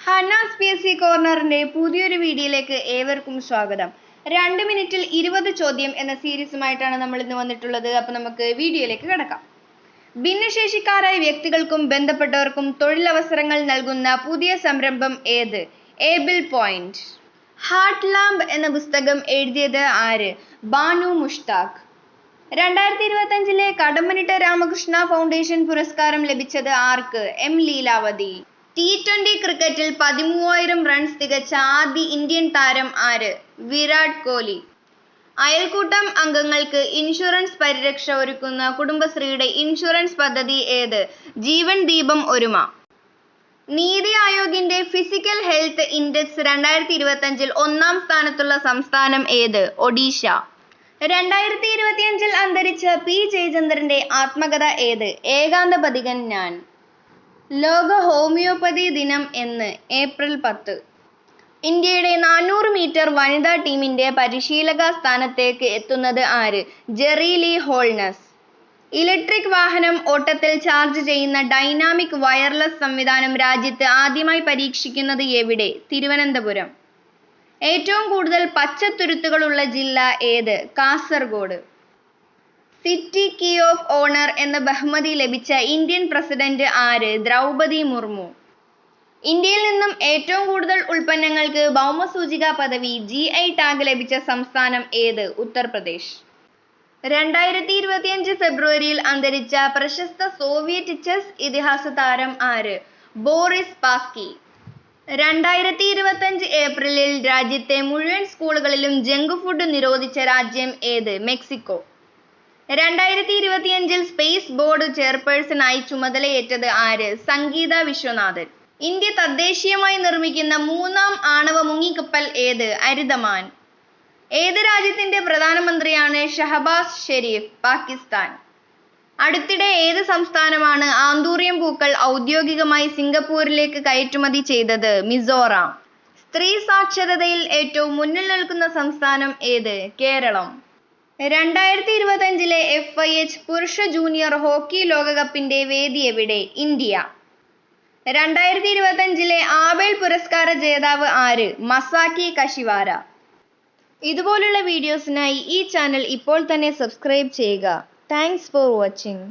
Hannas PSC കോർണറിന്റെ പുതിയൊരു വീഡിയോയിലേക്ക് ഏവർക്കും സ്വാഗതം. 2 മിനിറ്റിൽ 20 ചോദ്യം എന്ന സീരീസുമായിട്ടാണ് നമ്മൾ ഇന്ന് വന്നിട്ടുള്ളത്. അപ്പോൾ നമുക്ക് വീഡിയോയിലേക്ക് കടക്കാം. ഭിന്നശേഷിക്കാരായ വ്യക്തികൾക്കും ബന്ധപ്പെട്ടവർക്കും തൊഴിലവസരങ്ങൾ നൽകുന്ന പുതിയ സംരംഭം ഏത്? Able point. ഹാർട്ട് ലാമ്പ് എന്ന പുസ്തകം എഴുതിയത് ആര്? ബാനു മുഷ്താഖ്. 2025 കടമ്മനിട്ട രാമകൃഷ്ണ ഫൗണ്ടേഷൻ പുരസ്കാരം ലഭിച്ചത് ആർക്ക്? M ലീലാവതി. T20 ക്രിക്കറ്റിൽ 13,000 റൺസ് തികച്ച ആദ്യ ഇന്ത്യൻ താരം ആര്? വിരാട് കോഹ്ലി. അയൽക്കൂട്ടം അംഗങ്ങൾക്ക് ഇൻഷുറൻസ് പരിരക്ഷ ഒരുക്കുന്ന കുടുംബശ്രീയുടെ ഇൻഷുറൻസ് പദ്ധതി ഏത്? ജീവൻ ദീപം ഒരുമ. നീതി ആയോഗിന്റെ ഫിസിക്കൽ ഹെൽത്ത് ഇൻഡെക്സ് 2025 ഒന്നാം സ്ഥാനത്തുള്ള സംസ്ഥാനം ഏത്? ഒഡീഷ. 2025 അന്തരിച്ച P ജയചന്ദ്രന്റെ ആത്മകഥ ഏത്? ഏകാന്തപഥികൻ ഞാൻ. ലോക ഹോമിയോപ്പതി ദിനം എന്ന്? ഏപ്രിൽ 10. ഇന്ത്യയുടെ 400 മീറ്റർ വനിതാ ടീമിന്റെ പരിശീലക സ്ഥാനത്തേക്ക് എത്തുന്നത് ആര്? Jerry Lee holiness. ഇലക്ട്രിക് വാഹനം ഓട്ടത്തിൽ ചാർജ് ചെയ്യുന്ന ഡൈനാമിക് വയർലെസ് സംവിധാനം രാജ്യത്ത് ആദ്യമായി പരീക്ഷിക്കുന്നത് എവിടെ? തിരുവനന്തപുരം. ഏറ്റവും കൂടുതൽ പച്ചത്തുരുത്തുകളുള്ള ജില്ല ഏത്? Kasaragod. City key of honour എന്ന ബഹുമതി ലഭിച്ച ഇന്ത്യൻ പ്രസിഡന്റ് ആര്? ദ്രൗപദി മുർമു. ഇന്ത്യയിൽ നിന്നും ഏറ്റവും കൂടുതൽ ഉൽപ്പന്നങ്ങൾക്ക് ഭൗമസൂചിക പദവി GI ടാഗ് ലഭിച്ച സംസ്ഥാനം ഏത്? ഉത്തർപ്രദേശ്. 2025 ഫെബ്രുവരിയിൽ അന്തരിച്ച പ്രശസ്ത സോവിയറ്റ് ചെസ് ഇതിഹാസ താരം ആര്? Boris Spassky. 2025 ഏപ്രിലിൽ രാജ്യത്തെ മുഴുവൻ സ്കൂളുകളിലും ജങ്ക് ഫുഡ് നിരോധിച്ച രാജ്യം ഏത്? മെക്സിക്കോ. 2025 സ്പേസ് ബോർഡ് ചെയർപേഴ്സൺ ആയി ചുമതലയേറ്റത് ആര്? സംഗീത വിശ്വനാഥൻ. ഇന്ത്യ തദ്ദേശീയമായി നിർമ്മിക്കുന്ന 3ാം ആണവ മുങ്ങിക്കപ്പൽ ഏത്? അരിദമാൻ. ഏത് രാജ്യത്തിന്റെ പ്രധാനമന്ത്രിയാണ് ഷഹബാസ് ഷെരീഫ്? പാകിസ്ഥാൻ. അടുത്തിടെ ഏത് സംസ്ഥാനമാണ് ആന്തൂറിയം പൂക്കൾ ഔദ്യോഗികമായി സിംഗപ്പൂരിലേക്ക് കയറ്റുമതി ചെയ്തത്? മിസോറാം. സ്ത്രീ സാക്ഷരതയിൽ ഏറ്റവും മുന്നിൽ നിൽക്കുന്ന സംസ്ഥാനം ഏത്? കേരളം. 2025 FIH പുരുഷ ജൂനിയർ ഹോക്കി ലോകകപ്പിന്റെ വേദി എവിടെ? ഇന്ത്യ. 2025 ആബേൽ പുരസ്കാര ജേതാവ് ആര്? മസാക്കി കഷിവാര. ഇതുപോലുള്ള വീഡിയോസിനായി ഈ ചാനൽ ഇപ്പോൾ തന്നെ സബ്സ്ക്രൈബ് ചെയ്യുക. Thanks for watching.